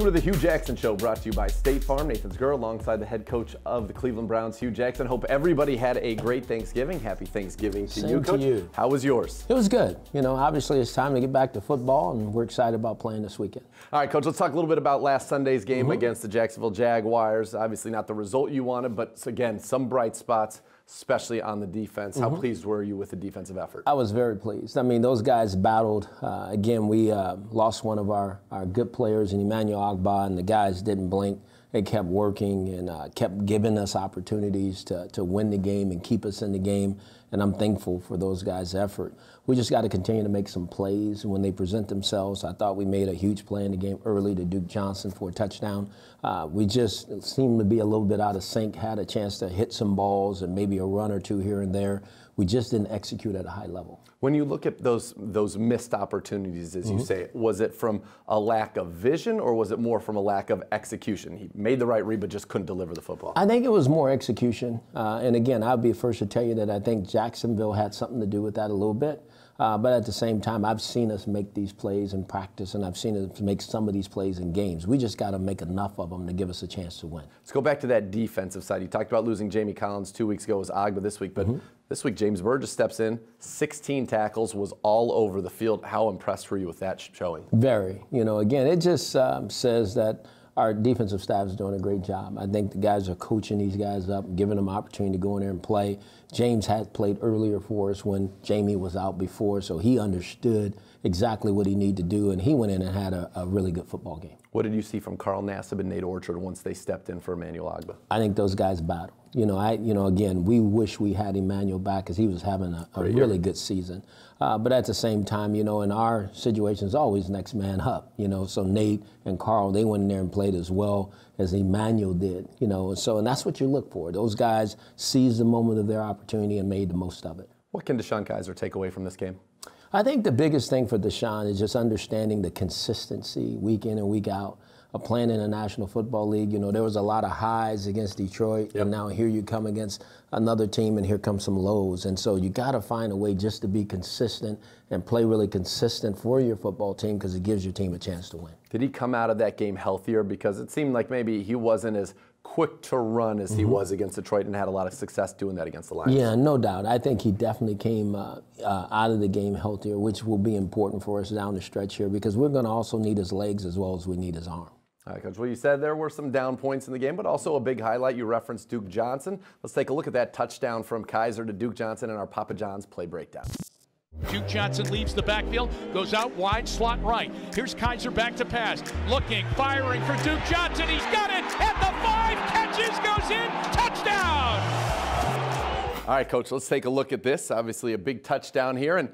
Welcome to the Hue Jackson Show, brought to you by State Farm. Nathan Zgurra alongside the head coach of the Cleveland Browns, Hue Jackson. Hope everybody had a great Thanksgiving. Happy Thanksgiving to you, Coach. Same to you. How was yours? It was good. You know, obviously it's time to get back to football, and we're excited about playing this weekend. All right, Coach, let's talk a little bit about last Sunday's game against the Jacksonville Jaguars. Obviously not the result you wanted, but again, some bright spots, especially on the defense. How pleased were you with the defensive effort? I was very pleased. I mean, those guys battled. Again, we lost one of our good players in Emmanuel Ogbah, and the guys didn't blink. They kept working and kept giving us opportunities to win the game and keep us in the game, and I'm thankful for those guys' effort. We just got to continue to make some plays when they present themselves. I thought we made a huge play in the game early to Duke Johnson for a touchdown. We just seemed to be a little bit out of sync, had a chance to hit some balls and maybe a run or two here and there. We just didn't execute at a high level. When you look at those missed opportunities, as you say, was it from a lack of vision or was it more from a lack of execution? He made the right read but just couldn't deliver the football. I think it was more execution. And again, I'll be the first to tell you that I think Jacksonville had something to do with that a little bit. But at the same time, I've seen us make these plays in practice, and I've seen us make some of these plays in games. We just got to make enough of them to give us a chance to win. Let's go back to that defensive side. You talked about losing Jamie Collins 2 weeks ago. It was Ogbah this week, but this week James Burgess steps in, 16 tackles, was all over the field. How impressed were you with that showing? Very. You know, again, it just says that our defensive staff is doing a great job. I think the guys are coaching these guys up, giving them opportunity to go in there and play. James had played earlier for us when Jamie was out before, so he understood exactly what he needed to do, and he went in and had a really good football game. What did you see from Carl Nassib and Nate Orchard once they stepped in for Emmanuel Ogbah? I think those guys battled. You know, again, we wish we had Emmanuel back because he was having a really good season. But at the same time, you know, in our situation, it's always next man up. You know, so Nate and Carl, they went in there and played as well as Emmanuel did. You know, and that's what you look for. Those guys seized the moment of their opportunity and made the most of it. What can Deshaun Kaiser take away from this game? I think the biggest thing for Deshaun is just understanding the consistency week in and week out of playing in the National Football League. You know, there was a lot of highs against Detroit, and now here you come against another team, and here comes some lows. And so you got to find a way just to be consistent and play really consistent for your football team because it gives your team a chance to win. Did he come out of that game healthier? Because it seemed like maybe he wasn't as quick to run as he was against Detroit and had a lot of success doing that against the Lions. Yeah, no doubt. I think he definitely came out of the game healthier, which will be important for us down the stretch here because we're going to also need his legs as well as we need his arm. All right, Coach, well, you said there were some down points in the game, but also a big highlight. You referenced Duke Johnson. Let's take a look at that touchdown from Kaiser to Duke Johnson in our Papa John's play breakdown. Duke Johnson leaves the backfield, goes out wide, slot right. Here's Kaiser back to pass. Looking, firing for Duke Johnson. He's got it at the 5, catches, goes in, touchdown! All right, Coach, let's take a look at this. Obviously a big touchdown here, and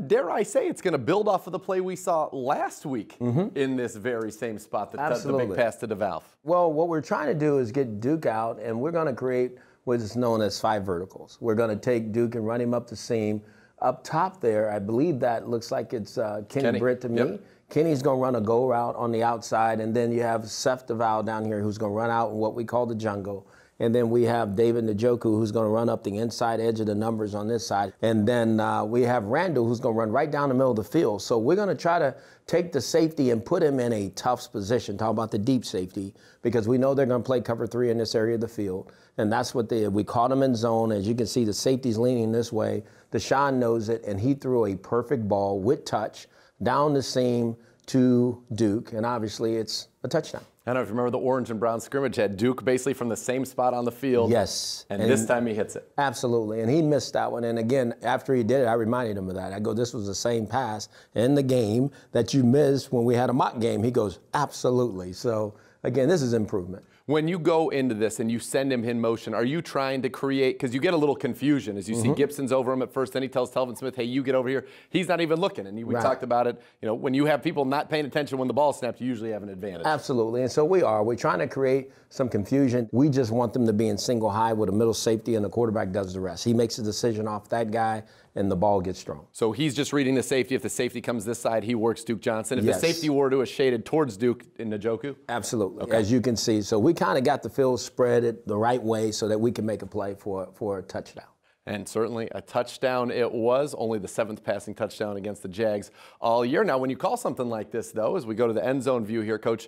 dare I say it's going to build off of the play we saw last week in this very same spot, the big pass to DeValve. Well, what we're trying to do is get Duke out, and we're going to create what is known as 5 verticals. We're going to take Duke and run him up the seam. Up top there, I believe that looks like it's Kenny Britt to me. Yep. Kenny's going to run a go route on the outside, and then you have Seth DeValve down here who's going to run out in what we call the jungle. And then we have David Njoku who's going to run up the inside edge of the numbers on this side. And then we have Randall who's going to run right down the middle of the field. So we're going to try to take the safety and put him in a tough position, talk about the deep safety, because we know they're going to play cover 3 in this area of the field. And that's what we caught him in zone. As you can see, the safety's leaning this way. Deshaun knows it, and he threw a perfect ball with touch down the seam to Duke. And obviously, it's a touchdown. I don't know if you remember the orange and brown scrimmage had Duke basically from the same spot on the field. Yes. And this time he hits it. Absolutely. And he missed that one. And again, after he did it, I reminded him of that. I go, this was the same pass in the game that you missed when we had a mock game. He goes, absolutely. So, again, this is improvement. When you go into this and you send him in motion, are you trying to create, because you get a little confusion as you see Gibson's over him at first, then he tells Telvin Smith, hey, you get over here. He's not even looking. And we talked about it, you know, when you have people not paying attention when the ball snapped, you usually have an advantage. Absolutely. And so we're trying to create some confusion. We just want them to be in single high with a middle safety, and the quarterback does the rest. He makes a decision off that guy, and the ball gets thrown. So he's just reading the safety. If the safety comes this side, he works Duke Johnson. If the safety were to have shaded towards Duke in Njoku? Absolutely, as you can see. So we kind of got the field spread it the right way so that we can make a play for a touchdown. And certainly a touchdown it was, only the 7th passing touchdown against the Jags all year. Now, when you call something like this, though, as we go to the end zone view here, Coach,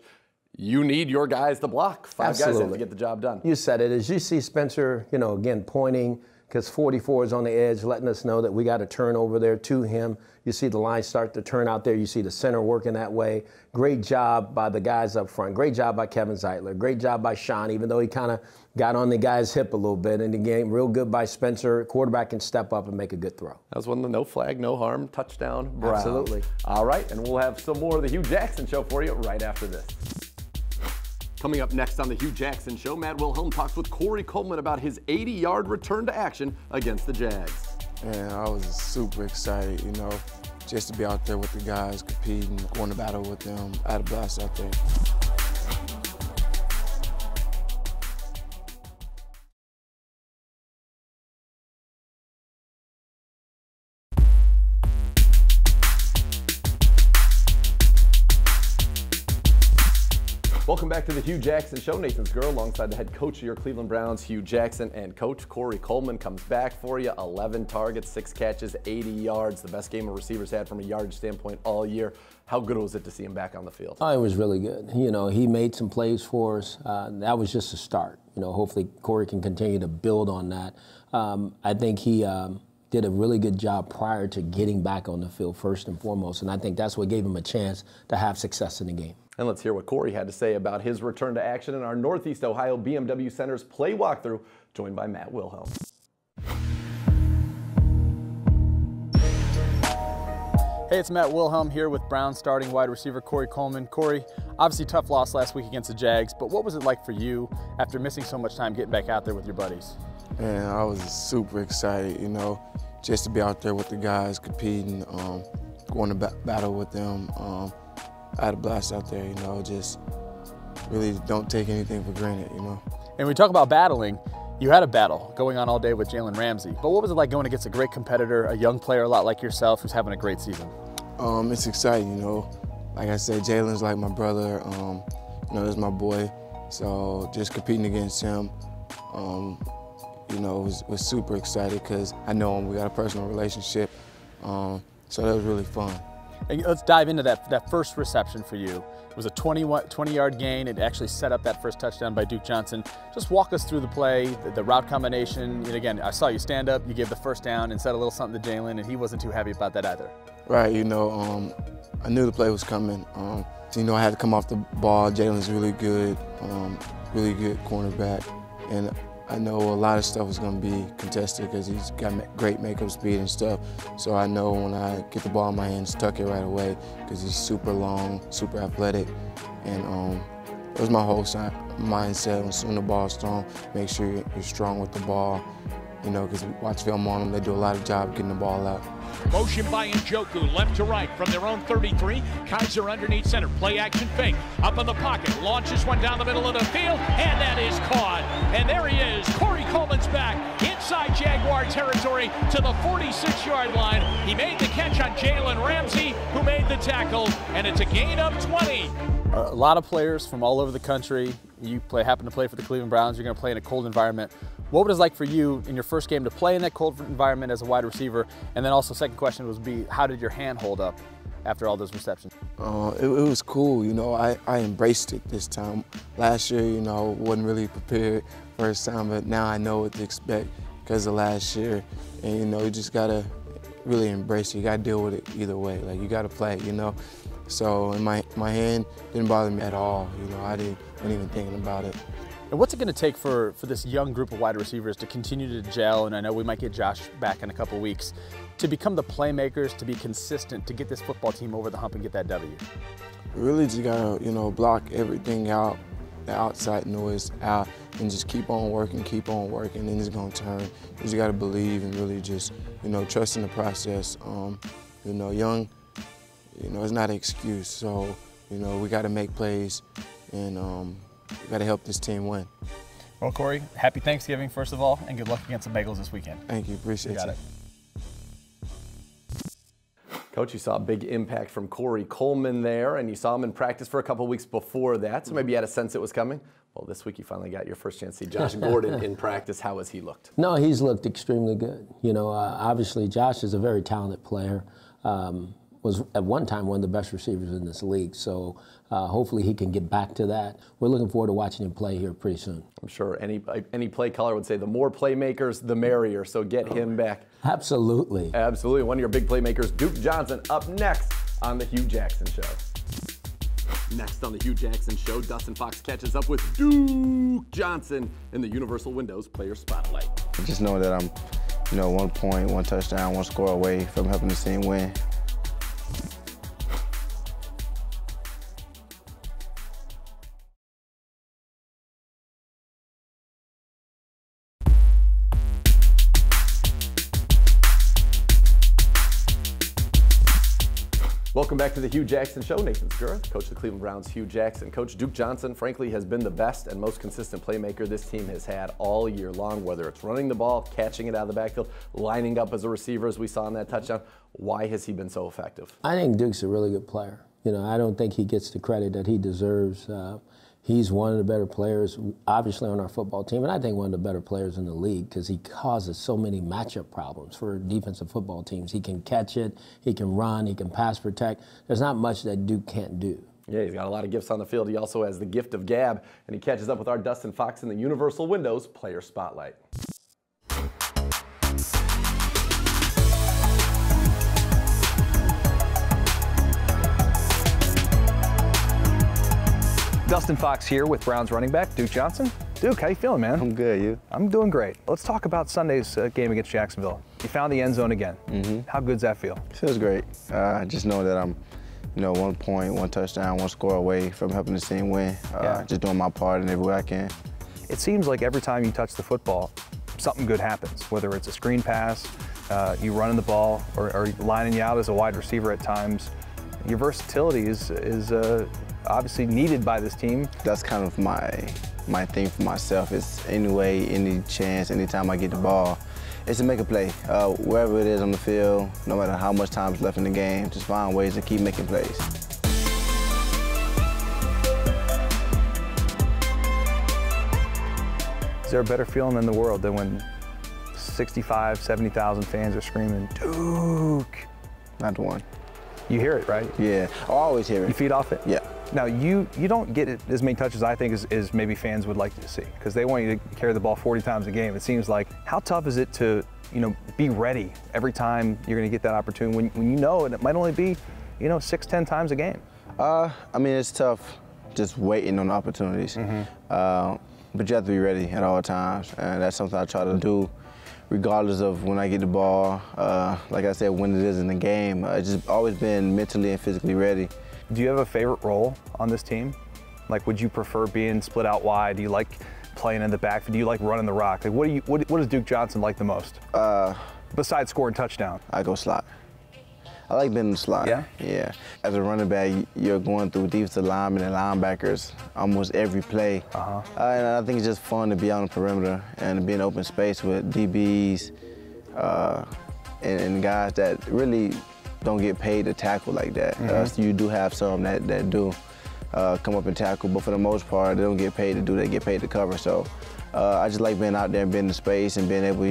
you need your guys to block. Five Absolutely. guys have to get the job done. You said it. As you see Spencer, again, pointing, because 44 is on the edge, letting us know that we got to turn over there to him. You see the line start to turn out there. You see the center working that way. Great job by the guys up front. Great job by Kevin Zeitler. Great job by Sean, even though he kind of got on the guy's hip a little bit in the game. Real good by Spencer. Quarterback can step up and make a good throw. That was one of the no flag, no harm, touchdown, Brown. Absolutely. All right, and we'll have some more of the Hue Jackson Show for you right after this. Coming up next on the Hue Jackson Show, Matt Wilhelm talks with Corey Coleman about his 80-yard return to action against the Jags. And I was super excited, just to be out there with the guys, competing, going to battle with them. I had a blast out there. Welcome back to the Hue Jackson Show. Nathan Sgurl alongside the head coach of your Cleveland Browns, Hue Jackson, and coach Corey Coleman comes back for you. 11 targets, 6 catches, 80 yards. The best game a receiver's had from a yardage standpoint all year. How good was it to see him back on the field? Oh, it was really good. He made some plays for us. That was just a start. Hopefully Corey can continue to build on that. I think he did a really good job prior to getting back on the field first and foremost, and I think that's what gave him a chance to have success in the game. And let's hear what Corey had to say about his return to action in our Northeast Ohio BMW Center's play walkthrough, joined by Matt Wilhelm. Hey, it's Matt Wilhelm here with Browns starting wide receiver Corey Coleman. Corey, obviously tough loss last week against the Jags, but what was it like for you after missing so much time getting back out there with your buddies? Man, I was super excited, just to be out there with the guys, competing, going to battle with them. I had a blast out there, just really don't take anything for granted, And when we talk about battling, you had a battle going on all day with Jalen Ramsey, but what was it like going against a great competitor, a young player a lot like yourself who's having a great season? It's exciting, Like I said, Jalen's like my brother, that's my boy. So just competing against him, was super excited because I know him, we got a personal relationship. So that was really fun. And let's dive into that first reception for you. It was a 20-yard gain. It actually set up that first touchdown by Duke Johnson. Just walk us through the play, the route combination. And again, I saw you stand up, you gave the first down and said a little something to Jalen, and he wasn't too happy about that either. Right, I knew the play was coming. I had to come off the ball. Jalen's really good cornerback. And I know a lot of stuff is going to be contested because he's got great makeup speed and stuff. So I know when I get the ball in my hands, tuck it right away because he's super long, super athletic. And it was my whole mindset. When swing the ball strong, make sure you're strong with the ball. Because we watch film on them, they do a lot of job getting the ball out. Motion by Njoku, left to right from their own 33. Kaiser underneath center, play action fake. Up in the pocket, launches one down the middle of the field, and that is caught. And there he is, Corey Coleman's back, inside Jaguar territory to the 46-yard line. He made the catch on Jalen Ramsey, who made the tackle, and it's a gain of 20. A lot of players from all over the country. You happen to play for the Cleveland Browns. You're going to play in a cold environment. What was it like for you in your first game to play in that cold environment as a wide receiver? And then also, second question would be, how did your hand hold up after all those receptions? It was cool. I embraced it this time. Last year, wasn't really prepared first time, but now I know what to expect because of last year. And you just gotta really embrace it. You gotta deal with it either way. Like you gotta play, So in my hand didn't bother me at all. I wasn't even thinking about it. And what's it going to take for this young group of wide receivers to continue to gel, and I know we might get Josh back in a couple weeks, to become the playmakers, to be consistent, to get this football team over the hump and get that W? Really just got to, block everything out, the outside noise out, and just keep on working, and it's going to turn. You just got to believe and really just, trust in the process. Young, it's not an excuse. So, we got to make plays and we got to help this team win. Well, Corey, happy Thanksgiving, first of all, and good luck against the Bengals this weekend. Thank you. Appreciate it. You got it. Coach, you saw a big impact from Corey Coleman there, and you saw him in practice for a couple of weeks before that, so maybe you had a sense it was coming. Well, this week you finally got your first chance to see Josh Gordon in practice. How has he looked? No, he's looked extremely good. Obviously Josh is a very talented player. When was at one time one of the best receivers in this league. So hopefully he can get back to that. We're looking forward to watching him play here pretty soon. I'm sure any play caller would say the more playmakers, the merrier. So get him back. Absolutely. Absolutely. One of your big playmakers, Duke Johnson, up next on the Hue Jackson Show. Next on the Hue Jackson Show, Dustin Fox catches up with Duke Johnson in the Universal Windows Player Spotlight. Just know that I'm, 1 point, 1 touchdown, 1 score away from helping the team win. Welcome back to the Hue Jackson Show. Nathan Skura, coach of the Cleveland Browns, Hue Jackson. Coach, Duke Johnson, frankly, has been the best and most consistent playmaker this team has had all year long, whether it's running the ball, catching it out of the backfield, lining up as a receiver, as we saw in that touchdown. Why has he been so effective? I think Duke's a really good player. I don't think he gets the credit that he deserves. He's one of the better players, obviously, on our football team, and I think one of the better players in the league because he causes so many matchup problems for defensive football teams. He can catch it, he can run, he can pass protect. There's not much that Duke can't do. Yeah, he's got a lot of gifts on the field. He also has the gift of gab, and he catches up with our Dustin Fox in the Universal Windows Player Spotlight. Dustin Fox here with Browns running back Duke Johnson. Duke, how you feeling, man? I'm good, you? I'm doing great. Let's talk about Sunday's game against Jacksonville. You found the end zone again. How good does that feel? Feels great. Just know that I'm, 1 point, 1 touchdown, 1 score away from helping the team win. Just doing my part in every way I can. It seems like every time you touch the football, something good happens, whether it's a screen pass, you running the ball, or lining you out as a wide receiver at times. Your versatility is obviously needed by this team. That's kind of my thing for myself. It's any way, any chance, anytime I get the ball, it's to make a play. Wherever it is on the field, no matter how much time is left in the game, just find ways to keep making plays. Is there a better feeling in the world than when 65, 70,000 fans are screaming, Duke? Not one. You hear it, right? Yeah, I always hear it. You feed off it? Yeah. Now, you don't get it as many touches, I think, as maybe fans would like to see, because they want you to carry the ball 40 times a game, it seems like. How tough is it to, be ready every time you're going to get that opportunity when you know it might only be, 6, 10 times a game? I mean, it's tough just waiting on opportunities. But you have to be ready at all times, and that's something I try to do regardless of when I get the ball. Like I said, when it is in the game, it's just always been mentally and physically ready. Do you have a favorite role on this team? Like, would you prefer being split out wide? Do you like playing in the back? Do you like running the rock? Like, what does Duke Johnson like the most? Besides scoring touchdown? I go slot. I like being in the slot. Yeah? Yeah. As a running back, you're going through defensive linemen and linebackers almost every play. And I think it's just fun to be on the perimeter and to be in open space with DBs and guys that really don't get paid to tackle like that. So you do have some that do come up and tackle, but for the most part, they don't get paid to do, they get paid to cover. So I just like being out there and being in space and being able,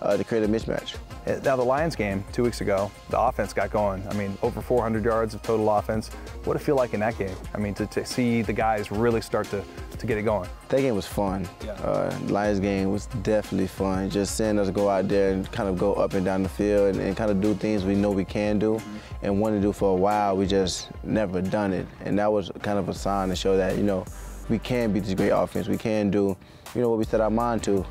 to create a mismatch. Now, the Lions game 2 weeks ago, the offense got going. I mean, over 400 yards of total offense. What did it feel like in that game? I mean, to see the guys really start to get it going. That game was fun. The Lions game was definitely fun. Just seeing us go out there and kind of go up and down the field and kind of do things we know we can do and want to do for a while. We just never done it. And that was kind of a sign to show that, we can beat this great offense. We can do, what we set our mind to.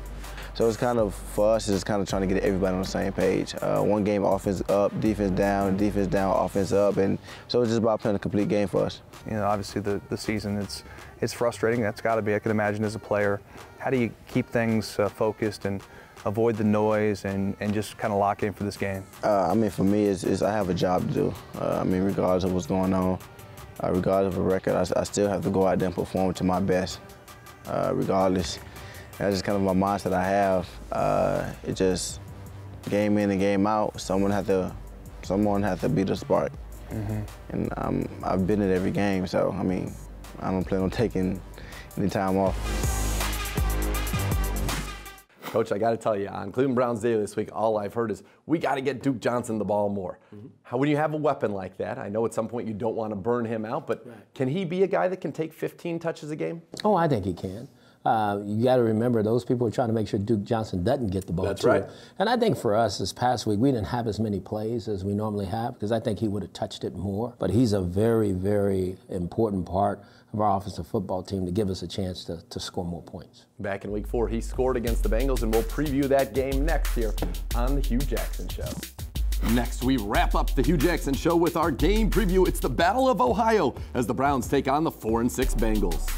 So it's kind of, for us, it's kind of trying to get everybody on the same page. One game, offense up, defense down, offense up, and so it's just about playing a complete game for us. Obviously the season, it's frustrating. That's got to be, I can imagine, as a player. How do you keep things focused and avoid the noise and just kind of lock in for this game? I mean, for me, is I have a job to do. I mean, regardless of what's going on, regardless of the record, I still have to go out there and perform to my best, regardless. That's just kind of my mindset I have. It just game in and game out. Someone had to be the spark. And I've been at every game, so I mean, I don't plan on taking any time off. Coach, I got to tell you, on Cleveland Browns Daily this week, all I've heard is we got to get Duke Johnson the ball more. When you have a weapon like that, I know at some point you don't want to burn him out, but can he be a guy that can take 15 touches a game? Oh, I think he can. You got to remember, those people are trying to make sure Duke Johnson doesn't get the ball. That's right. And I think for us this past week, we didn't have as many plays as we normally have because I think he would have touched it more. But he's a very, very important part of our offensive football team to give us a chance to score more points. Back in week 4, he scored against the Bengals, and we'll preview that game next here on the Hue Jackson Show. Next, we wrap up the Hue Jackson Show with our game preview. It's the Battle of Ohio as the Browns take on the 4-6 Bengals.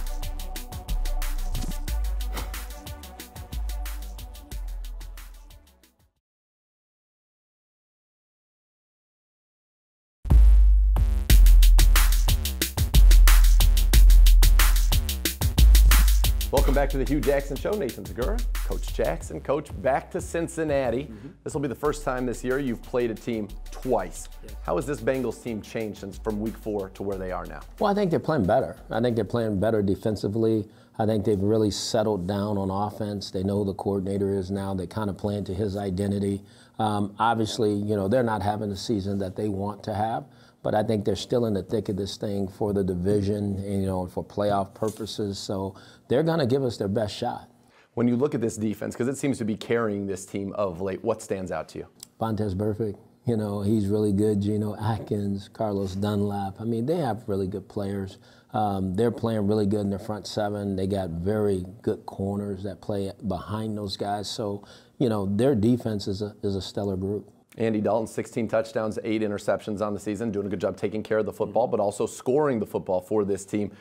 Welcome back to the Hue Jackson Show. Nathan Segura, Coach Jackson. Coach, back to Cincinnati. This will be the first time this year you've played a team twice. How has this Bengals team changed since from week 4 to where they are now? Well, I think they're playing better. I think they're playing better defensively. I think they've really settled down on offense. They know who the coordinator is now. They kind of play into his identity. Obviously, you know, they're not having the season that they want to have. But I think they're still in the thick of this thing for the division and, you know, for playoff purposes. So they're going to give us their best shot. When you look at this defense, because it seems to be carrying this team of late, what stands out to you? Vontaze Burfict, you know, he's really good. Geno Atkins, Carlos Dunlap. I mean, they have really good players. They're playing really good in their front 7. They got very good corners that play behind those guys. So, you know, their defense is a stellar group. Andy Dalton, 16 touchdowns, 8 interceptions on the season, doing a good job taking care of the football, but also scoring the football for this team.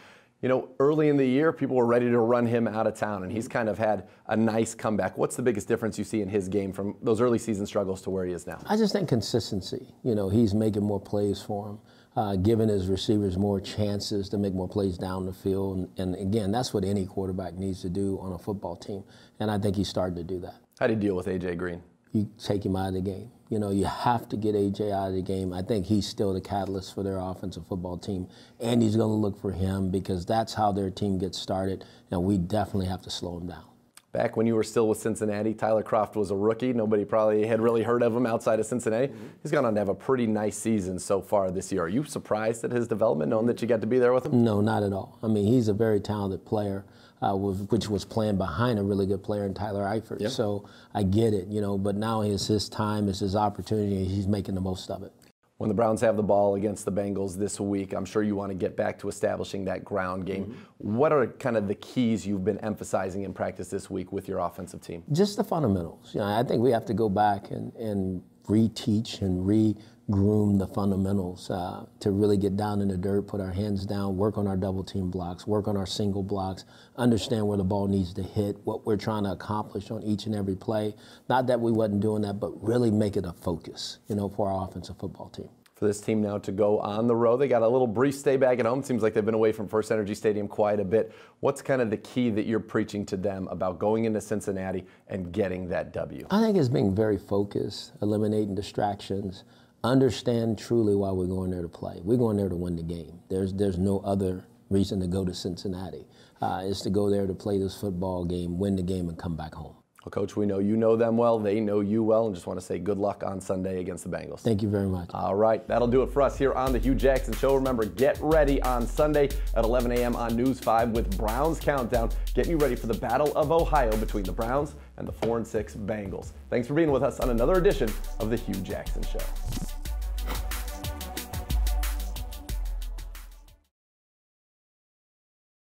You know, early in the year, people were ready to run him out of town, and he's kind of had a nice comeback. What's the biggest difference you see in his game from those early season struggles to where he is now? I just think consistency. You know, he's making more plays for him, giving his receivers more chances to make more plays down the field. And again, that's what any quarterback needs to do on a football team, and I think he's starting to do that. How do you deal with A.J. Green? You take him out of the game. You know, you have to get A.J. out of the game. I think he's still the catalyst for their offensive football team. And he's going to look for him because that's how their team gets started, and we definitely have to slow him down. Back when you were still with Cincinnati, Tyler Kroft was a rookie. Nobody probably had really heard of him outside of Cincinnati. He's gone on to have a pretty nice season so far this year. Are you surprised at his development, knowing that you got to be there with him? No, not at all. I mean, he's a very talented player. Which was playing behind a really good player in Tyler Eifert. Yep. So I get it, you know, but now it's his time, it's his opportunity, and he's making the most of it. When the Browns have the ball against the Bengals this week, I'm sure you want to get back to establishing that ground game. What are kind of the keys you've been emphasizing in practice this week with your offensive team? Just the fundamentals. You know, I think we have to go back and reteach and groom the fundamentals to really get down in the dirt, put our hands down, work on our double team blocks, work on our single blocks, understand where the ball needs to hit, what we're trying to accomplish on each and every play. Not that we wasn't doing that, but really make it a focus, you know, for our offensive football team. For this team now to go on the road, they got a little brief stay back at home. Seems like they've been away from First Energy Stadium quite a bit. What's kind of the key that you're preaching to them about going into Cincinnati and getting that W? I think it's being very focused, eliminating distractions, understand truly why we're going there to play. We're going there to win the game. There's no other reason to go to Cincinnati. It's to go there to play this football game, win the game, and come back home. Well, Coach, we know you know them well. They know you well, and just want to say good luck on Sunday against the Bengals. Thank you very much. All right, that'll do it for us here on the Hue Jackson Show. Remember, get ready on Sunday at 11 a.m. on News 5 with Browns Countdown, getting you ready for the Battle of Ohio between the Browns and the 4-6 Bengals. Thanks for being with us on another edition of the Hue Jackson Show.